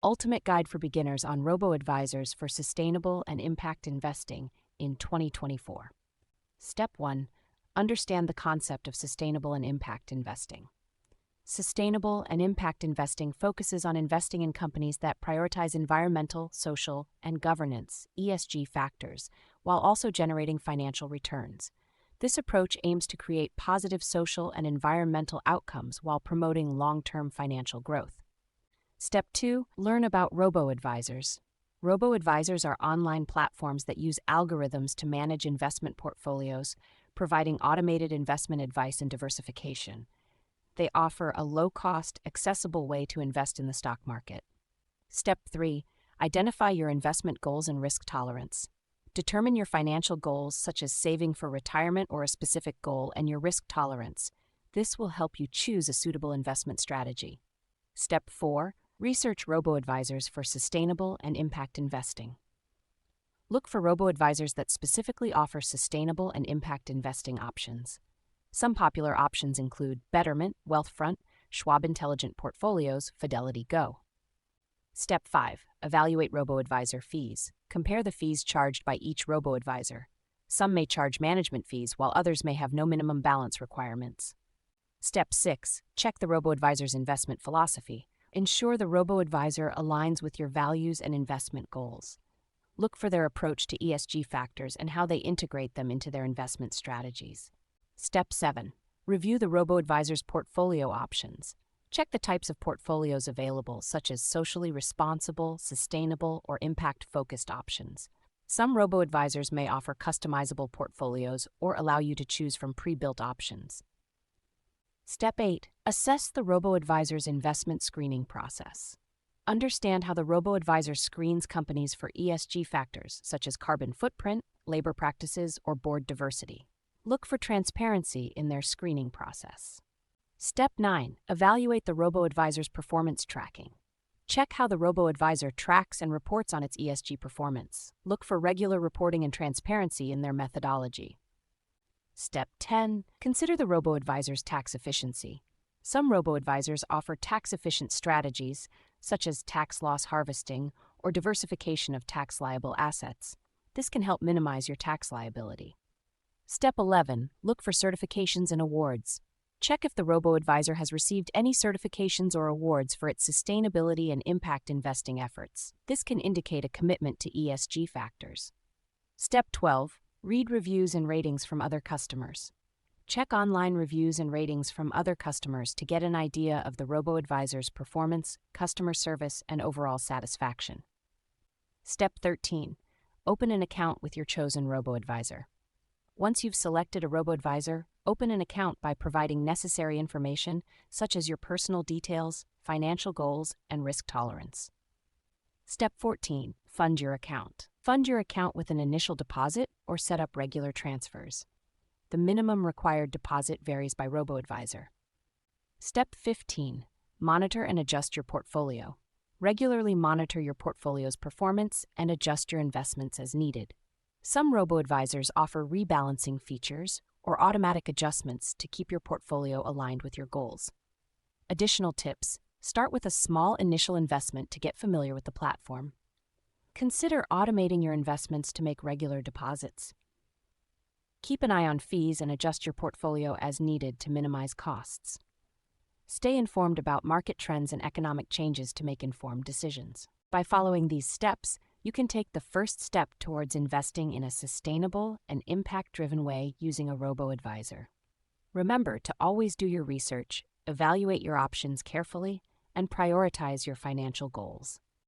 Ultimate Guide for Beginners on Robo-Advisors for Sustainable and Impact Investing in 2024. Step 1. Understand the concept of sustainable and impact investing. Sustainable and impact investing focuses on investing in companies that prioritize environmental, social, and governance (ESG) factors, while also generating financial returns. This approach aims to create positive social and environmental outcomes while promoting long-term financial growth. Step 2. Learn about Robo-Advisors. Robo-Advisors are online platforms that use algorithms to manage investment portfolios, providing automated investment advice and diversification. They offer a low-cost, accessible way to invest in the stock market. Step 3. Identify your investment goals and risk tolerance. Determine your financial goals, such as saving for retirement or a specific goal, and your risk tolerance. This will help you choose a suitable investment strategy. Step 4. Research Robo-Advisors for sustainable and impact investing. Look for Robo-Advisors that specifically offer sustainable and impact investing options. Some popular options include Betterment, Wealthfront, Schwab Intelligent Portfolios, Fidelity Go. Step 5. Evaluate Robo-Advisor fees. Compare the fees charged by each Robo-Advisor. Some may charge management fees, while others may have no minimum balance requirements. Step 6. Check the Robo-Advisor's investment philosophy. Ensure the Robo-Advisor aligns with your values and investment goals. Look for their approach to ESG factors and how they integrate them into their investment strategies. Step 7. Review the Robo-Advisor's portfolio options. Check the types of portfolios available, such as socially responsible, sustainable, or impact-focused options. Some Robo-Advisors may offer customizable portfolios or allow you to choose from pre-built options. Step 8. Assess the Robo-Advisor's investment screening process. Understand how the Robo-Advisor screens companies for ESG factors, such as carbon footprint, labor practices, or board diversity. Look for transparency in their screening process. Step 9. Evaluate the Robo-Advisor's performance tracking. Check how the Robo-Advisor tracks and reports on its ESG performance. Look for regular reporting and transparency in their methodology. Step 10. Consider the Robo-Advisor's tax efficiency. Some Robo-Advisors offer tax-efficient strategies, such as tax loss harvesting or diversification of tax-liable assets. This can help minimize your tax liability. Step 11. Look for certifications and awards. Check if the Robo-Advisor has received any certifications or awards for its sustainability and impact investing efforts. This can indicate a commitment to ESG factors. Step 12. Read reviews and ratings from other customers. Check online reviews and ratings from other customers to get an idea of the Robo-Advisor's performance, customer service, and overall satisfaction. Step 13. Open an account with your chosen Robo-Advisor. Once you've selected a Robo-Advisor, open an account by providing necessary information such as your personal details, financial goals, and risk tolerance. Step 14. Fund your account. Fund your account with an initial deposit or set up regular transfers. The minimum required deposit varies by Robo-Advisor. Step 15. Monitor and adjust your portfolio. Regularly monitor your portfolio's performance and adjust your investments as needed. Some Robo-Advisors offer rebalancing features or automatic adjustments to keep your portfolio aligned with your goals. Additional tips: start with a small initial investment to get familiar with the platform. Consider automating your investments to make regular deposits. Keep an eye on fees and adjust your portfolio as needed to minimize costs. Stay informed about market trends and economic changes to make informed decisions. By following these steps, you can take the first step towards investing in a sustainable and impact-driven way using a Robo-Advisor. Remember to always do your research, evaluate your options carefully, and prioritize your financial goals.